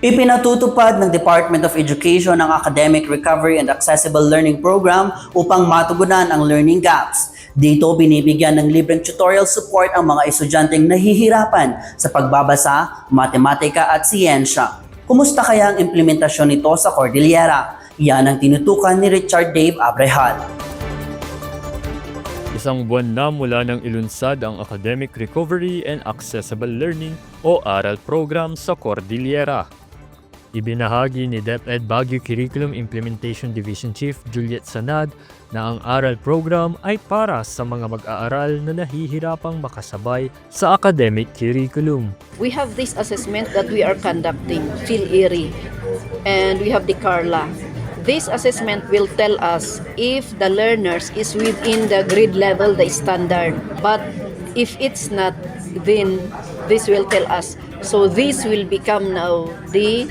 Ipinatutupad ng Department of Education ang Academic Recovery and Accessible Learning Program upang matugunan ang learning gaps. Dito binibigyan ng libreng tutorial support ang mga estudyanteng nahihirapan sa pagbabasa, matematika at siyensya. Kumusta kaya ang implementasyon nito sa Cordillera? Yan ang tinutukan ni Richard Dave Abrehal. Isang buwan na mula nang ilunsad ang Academic Recovery and Accessible Learning o ARAL program sa Cordillera. Ibinahagi ni DepEd Baguio Curriculum Implementation Division Chief Juliet Sanad na ang ARAL program ay para sa mga mag-aaral na nahihirapang makasabay sa academic curriculum. We have this assessment that we are conducting, PhilErie, and we have the Carla. This assessment will tell us if the learners is within the grade level, the standard. But if it's not, then this will tell us. So this will become now the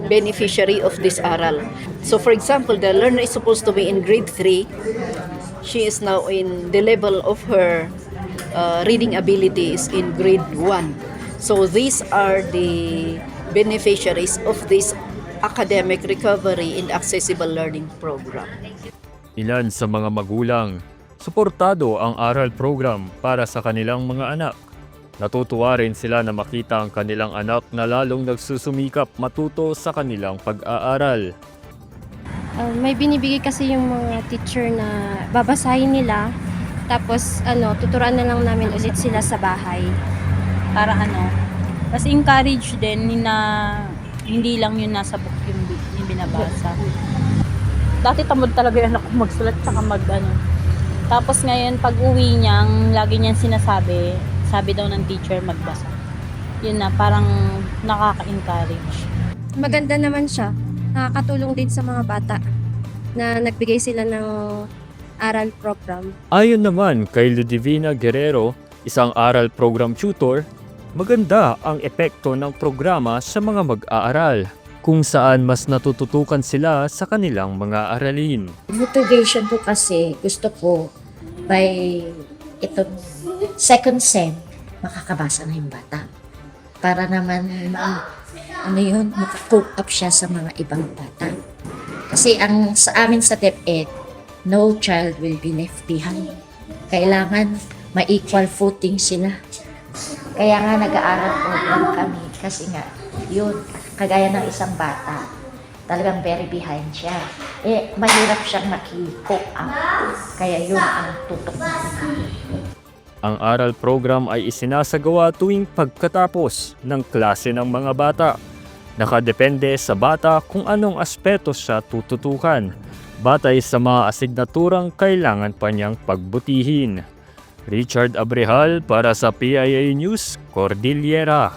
beneficiary of this ARAL. So for example, the learner is supposed to be in grade 3. She is now in the level of her reading ability is in grade 1. So these are the beneficiaries of this Academic Recovery and Accessible Learning Program. Ilan sa mga magulang, suportado ang ARAL program para sa kanilang mga anak. Natutuwa rin sila na makita ang kanilang anak na lalong nagsusumikap matuto sa kanilang pag-aaral. May binibigay kasi yung mga teacher na babasahin nila, tapos tuturuan na lang namin ulit sila sa bahay. Para kasi encourage din na hindi lang yun nasa book yung binabasa. Dati tamad talaga yung anak ko magsulat tsaka Tapos ngayon pag uwi niyang, lagi niyang sinasabi, sabi daw ng teacher magbasa. Yun na, parang nakaka-encourage. Maganda naman siya. Nakakatulong din sa mga bata na nagbigay sila ng ARAL program. Ayon naman kay Ludivina Guerrero, isang ARAL program tutor, maganda ang epekto ng programa sa mga mag-aaral, kung saan mas natututukan sila sa kanilang mga aralin. Motivation ko kasi gusto ko by itong second sem, makakabasa na yung bata. Para naman, makacope up siya sa mga ibang bata. Kasi sa amin sa DepEd, no child will be left behind. Kailangan ma-equal footing sila. Kaya nga nag-aaral program kami kasi nga yun, kagaya ng isang bata, talagang very behind siya. Mahirap siyang maki-cope up. Kaya yun ang tutok natin. Ang ARAL program ay isinasagawa tuwing pagkatapos ng klase ng mga bata. Nakadepende sa bata kung anong aspeto siya tututukan, batay sa mga asignaturang kailangan pa niyang pagbutihin. Richard Abrehal para sa PIA News, Cordillera.